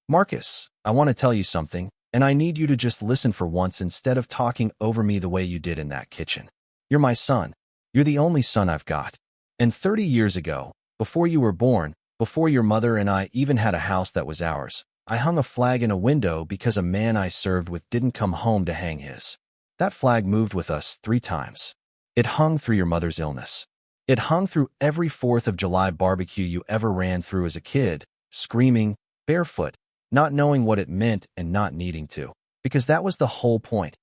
Marcus, I want to tell you something, and I need you to just listen for once instead of talking over me the way you did in that kitchen. You're my son. You're the only son I've got. And 30 years ago, before you were born, before your mother and I even had a house that was ours, I hung a flag in a window because a man I served with didn't come home to hang his. That flag moved with us 3 times. It hung through your mother's illness. It hung through every 4th of July barbecue you ever ran through as a kid, screaming, barefoot, not knowing what it meant and not needing to. Because that was the whole point.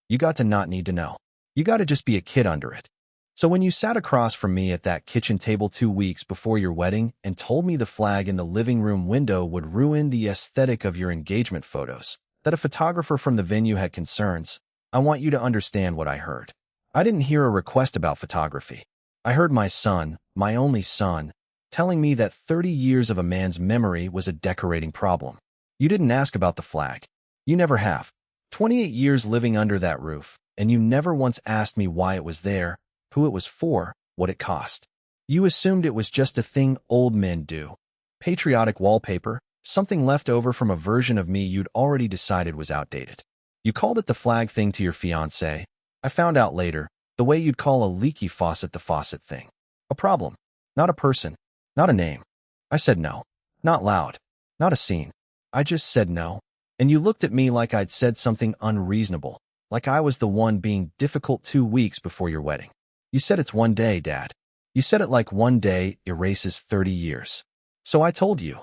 You got to not need to know. You got to just be a kid under it. So when you sat across from me at that kitchen table 2 weeks before your wedding and told me the flag in the living room window would ruin the aesthetic of your engagement photos, that a photographer from the venue had concerns, I want you to understand what I heard. I didn't hear a request about photography. I heard my son, my only son, telling me that 30 years of a man's memory was a decorating problem. You didn't ask about the flag. You never have. 28 years living under that roof, and you never once asked me why it was there, who it was for, what it cost. You assumed it was just a thing old men do. Patriotic wallpaper, something left over from a version of me you'd already decided was outdated. You called it the flag thing to your fiancé. I found out later, the way you'd call a leaky faucet the faucet thing. A problem, not a person, not a name. I said no. Not loud. Not a scene. I just said no. And you looked at me like I'd said something unreasonable, like I was the one being difficult 2 weeks before your wedding. You said it's one day, Dad. You said it like one day erases 30 years. So I told you,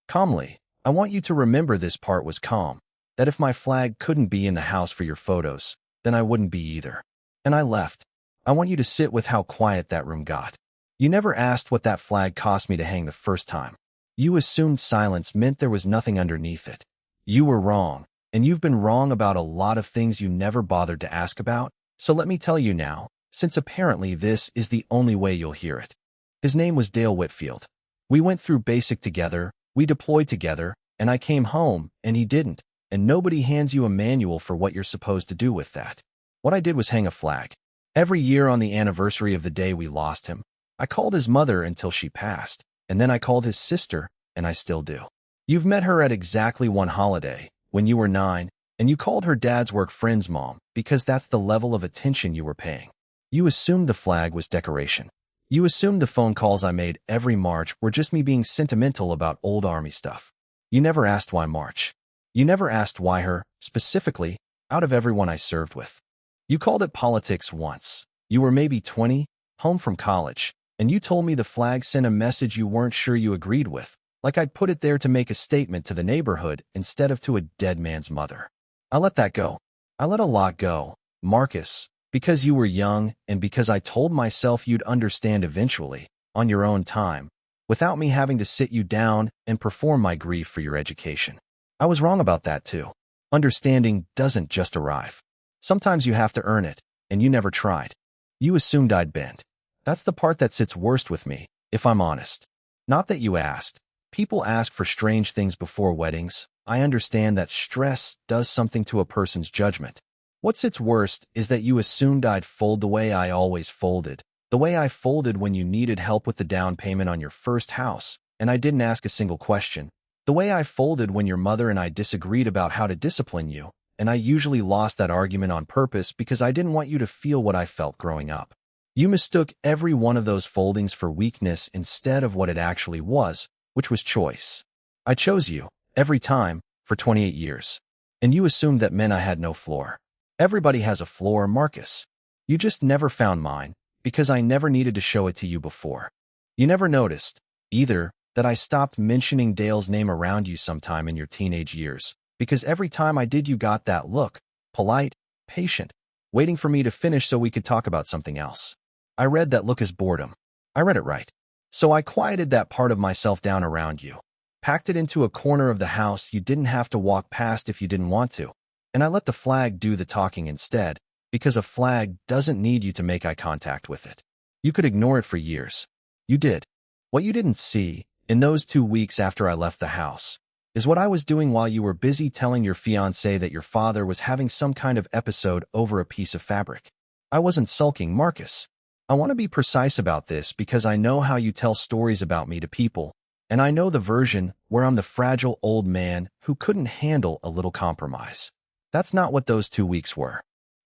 calmly, I want you to remember this part was calm, that if my flag couldn't be in the house for your photos, then I wouldn't be either. And I left. I want you to sit with how quiet that room got. You never asked what that flag cost me to hang the first time. You assumed silence meant there was nothing underneath it. You were wrong, and you've been wrong about a lot of things you never bothered to ask about, so let me tell you now, since apparently this is the only way you'll hear it. His name was Dale Whitfield. We went through basic together, we deployed together, and I came home, and he didn't, and nobody hands you a manual for what you're supposed to do with that. What I did was hang a flag. Every year on the anniversary of the day we lost him, I called his mother until she passed, and then I called his sister, and I still do. You've met her at exactly one holiday, when you were 9, and you called her dad's work friend's mom, because that's the level of attention you were paying. You assumed the flag was decoration. You assumed the phone calls I made every March were just me being sentimental about old Army stuff. You never asked why March. You never asked why her, specifically, out of everyone I served with. You called it politics once. You were maybe 20, home from college, and you told me the flag sent a message you weren't sure you agreed with, like I'd put it there to make a statement to the neighborhood instead of to a dead man's mother. I let that go. I let a lot go, Marcus, because you were young and because I told myself you'd understand eventually, on your own time, without me having to sit you down and perform my grief for your education. I was wrong about that too. Understanding doesn't just arrive. Sometimes you have to earn it, and you never tried. You assumed I'd bend. That's the part that sits worst with me, if I'm honest. Not that you asked. People ask for strange things before weddings. I understand that stress does something to a person's judgment. What sits worst is that you assumed I'd fold the way I always folded, the way I folded when you needed help with the down payment on your first house, and I didn't ask a single question, the way I folded when your mother and I disagreed about how to discipline you, and I usually lost that argument on purpose because I didn't want you to feel what I felt growing up. You mistook every one of those foldings for weakness instead of what it actually was, which was choice. I chose you, every time, for 28 years. And you assumed that meant I had no floor. Everybody has a floor, Marcus. You just never found mine, because I never needed to show it to you before. You never noticed, either, that I stopped mentioning Dale's name around you sometime in your teenage years, because every time I did you got that look, polite, patient, waiting for me to finish so we could talk about something else. I read that look as boredom. I read it right. So I quieted that part of myself down around you, packed it into a corner of the house you didn't have to walk past if you didn't want to, and I let the flag do the talking instead, because a flag doesn't need you to make eye contact with it. You could ignore it for years. You did. What you didn't see, in those 2 weeks after I left the house, is what I was doing while you were busy telling your fiancé that your father was having some kind of episode over a piece of fabric. I wasn't sulking, Marcus. I want to be precise about this because I know how you tell stories about me to people, And I know the version where I'm the fragile old man who couldn't handle a little compromise. That's not what those 2 weeks were.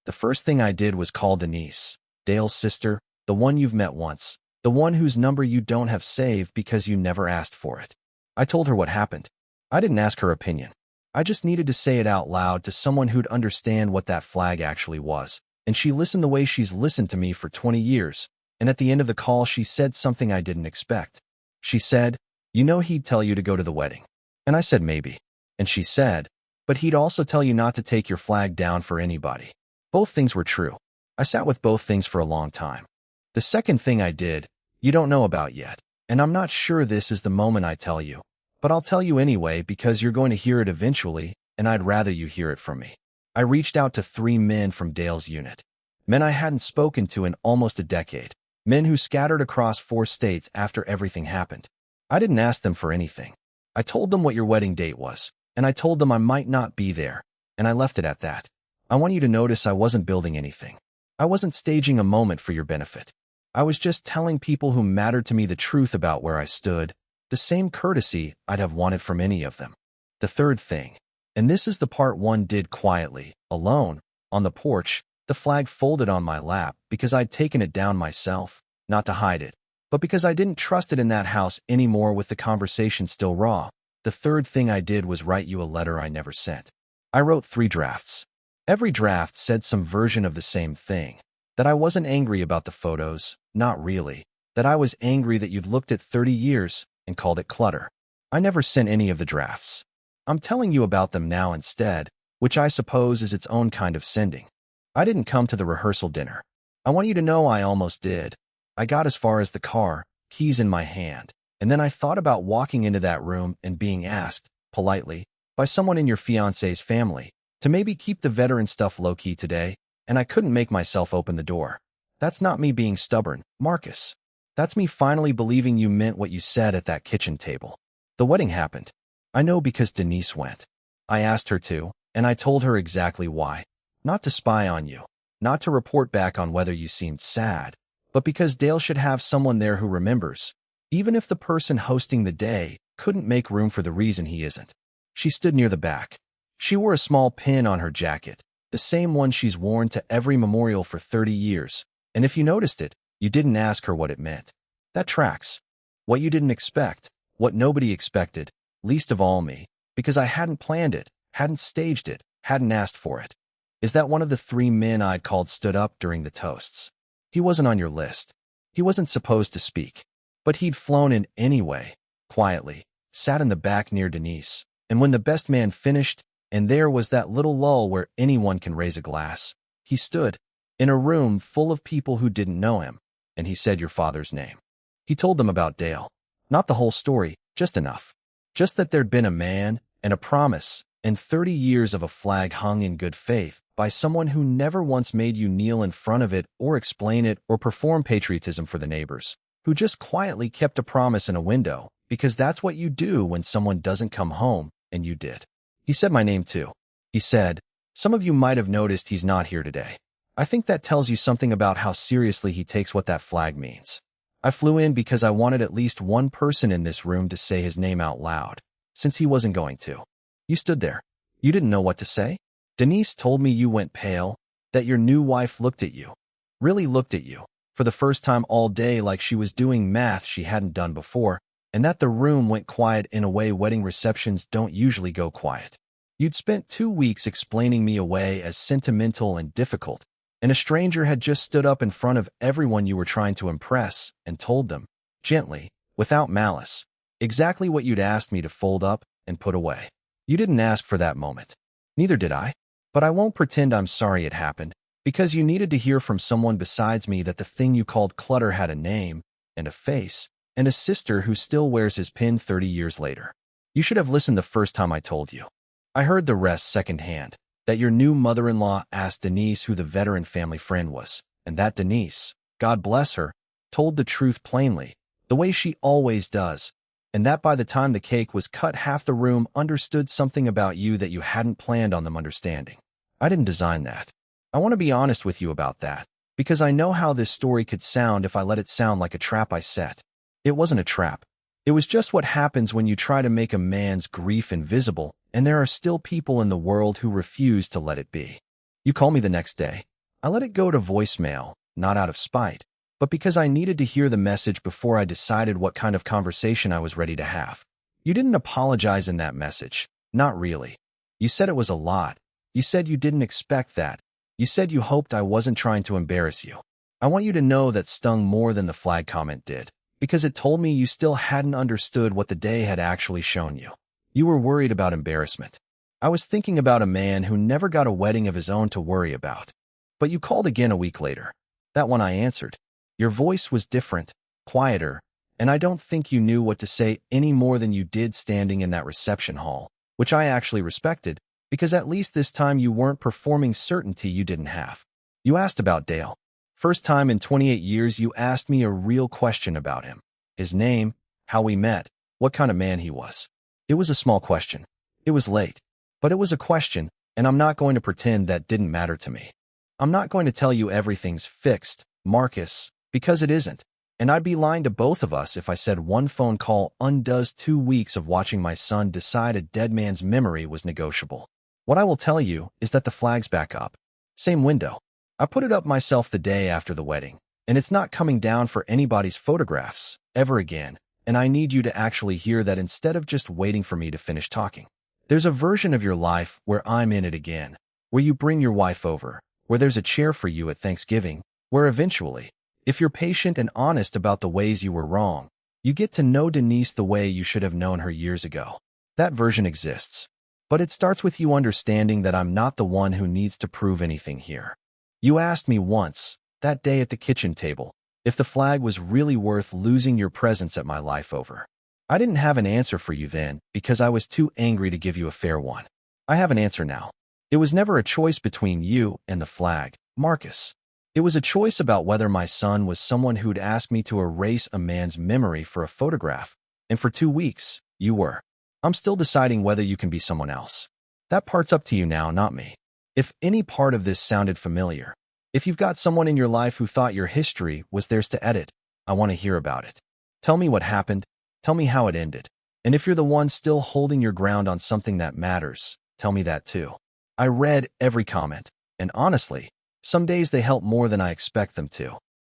The first thing I did was call Denise, Dale's sister, the one you've met once, the one whose number you don't have saved because you never asked for it. I told her what happened. I didn't ask her opinion. I just needed to say it out loud to someone who'd understand what that flag actually was. And she listened the way she's listened to me for 20 years. And at the end of the call, she said something I didn't expect. She said, "You know he'd tell you to go to the wedding." And I said, "Maybe." And she said, "But he'd also tell you not to take your flag down for anybody." Both things were true. I sat with both things for a long time. The second thing I did, you don't know about yet. And I'm not sure this is the moment I tell you. But I'll tell you anyway because you're going to hear it eventually, and I'd rather you hear it from me. I reached out to 3 men from Dale's unit. Men I hadn't spoken to in almost a decade. Men who scattered across 4 states after everything happened. I didn't ask them for anything. I told them what your wedding date was, and I told them I might not be there, and I left it at that. I want you to notice I wasn't building anything. I wasn't staging a moment for your benefit. I was just telling people who mattered to me the truth about where I stood, the same courtesy I'd have wanted from any of them. The third thing, and this is the part one did quietly, alone, on the porch, the flag folded on my lap because I'd taken it down myself, not to hide it, but because I didn't trust it in that house anymore with the conversation still raw. The third thing I did was write you a letter I never sent. I wrote 3 drafts. Every draft said some version of the same thing. That I wasn't angry about the photos, not really. That I was angry that you'd looked at 30 years and called it clutter. I never sent any of the drafts. I'm telling you about them now instead, which I suppose is its own kind of sending. I didn't come to the rehearsal dinner. I want you to know I almost did. I got as far as the car, keys in my hand, and then I thought about walking into that room and being asked, politely, by someone in your fiancé's family, to maybe keep the veteran stuff low-key today, and I couldn't make myself open the door. That's not me being stubborn, Marcus. That's me finally believing you meant what you said at that kitchen table. The wedding happened. I know because Denise went. I asked her to, and I told her exactly why. Not to spy on you, not to report back on whether you seemed sad, but because Dale should have someone there who remembers, even if the person hosting the day couldn't make room for the reason he isn't. She stood near the back. She wore a small pin on her jacket, the same one she's worn to every memorial for 30 years, and if you noticed it, you didn't ask her what it meant. That tracks. What you didn't expect, what nobody expected, least of all me, because I hadn't planned it, hadn't staged it, hadn't asked for it. Is that one of the 3 men I'd called stood up during the toasts? He wasn't on your list. He wasn't supposed to speak, but he'd flown in anyway, quietly, sat in the back near Denise, and when the best man finished, and there was that little lull where anyone can raise a glass, he stood, in a room full of people who didn't know him, and he said your father's name. He told them about Dale. Not the whole story, just enough. Just that there'd been a man, and a promise, and 30 years of a flag hung in good faith by someone who never once made you kneel in front of it or explain it or perform patriotism for the neighbors, who just quietly kept a promise in a window, because that's what you do when someone doesn't come home, and you did. He said my name too. He said, "Some of you might have noticed he's not here today." I think that tells you something about how seriously he takes what that flag means. I flew in because I wanted at least one person in this room to say his name out loud, since he wasn't going to. You stood there. You didn't know what to say? Denise told me you went pale, that your new wife looked at you. Really looked at you, for the first time all day like she was doing math she hadn't done before, and that the room went quiet in a way wedding receptions don't usually go quiet. You'd spent 2 weeks explaining me away as sentimental and difficult, and a stranger had just stood up in front of everyone you were trying to impress and told them, gently, without malice, exactly what you'd asked me to fold up and put away. You didn't ask for that moment. Neither did I. But I won't pretend I'm sorry it happened, because you needed to hear from someone besides me that the thing you called clutter had a name, and a face, and a sister who still wears his pin 30 years later. You should have listened the first time I told you. I heard the rest secondhand, that your new mother-in-law asked Denise who the veteran family friend was, and that Denise, God bless her, told the truth plainly, the way she always does, and that by the time the cake was cut half the room understood something about you that you hadn't planned on them understanding. I didn't design that. I want to be honest with you about that, because I know how this story could sound if I let it sound like a trap I set. It wasn't a trap. It was just what happens when you try to make a man's grief invisible, and there are still people in the world who refuse to let it be. You call me the next day. I let it go to voicemail, not out of spite, but because I needed to hear the message before I decided what kind of conversation I was ready to have. You didn't apologize in that message. Not really. You said it was a lot. You said you didn't expect that. You said you hoped I wasn't trying to embarrass you. I want you to know that stung more than the flag comment did, because it told me you still hadn't understood what the day had actually shown you. You were worried about embarrassment. I was thinking about a man who never got a wedding of his own to worry about. But you called again a week later. That one I answered. Your voice was different, quieter, and I don't think you knew what to say any more than you did standing in that reception hall, which I actually respected, because at least this time you weren't performing certainty you didn't have. You asked about Dale. First time in 28 years you asked me a real question about him. His name, how we met, what kind of man he was. It was a small question. It was late. But it was a question, and I'm not going to pretend that didn't matter to me. I'm not going to tell you everything's fixed, Marcus, because it isn't. And I'd be lying to both of us if I said one phone call undoes 2 weeks of watching my son decide a dead man's memory was negotiable. What I will tell you is that the flag's back up. Same window. I put it up myself the day after the wedding, and it's not coming down for anybody's photographs, ever again, and I need you to actually hear that instead of just waiting for me to finish talking. There's a version of your life where I'm in it again, where you bring your wife over, where there's a chair for you at Thanksgiving, where eventually, if you're patient and honest about the ways you were wrong, you get to know Denise the way you should have known her years ago. That version exists. But it starts with you understanding that I'm not the one who needs to prove anything here. You asked me once, that day at the kitchen table, if the flag was really worth losing your presence at my life over. I didn't have an answer for you then because I was too angry to give you a fair one. I have an answer now. It was never a choice between you and the flag, Marcus. It was a choice about whether my son was someone who'd ask me to erase a man's memory for a photograph, and for 2 weeks, you were. I'm still deciding whether you can be someone else. That part's up to you now, not me. If any part of this sounded familiar, if you've got someone in your life who thought your history was theirs to edit, I want to hear about it. Tell me what happened. Tell me how it ended. And if you're the one still holding your ground on something that matters, tell me that too. I read every comment, and honestly, some days they help more than I expect them to.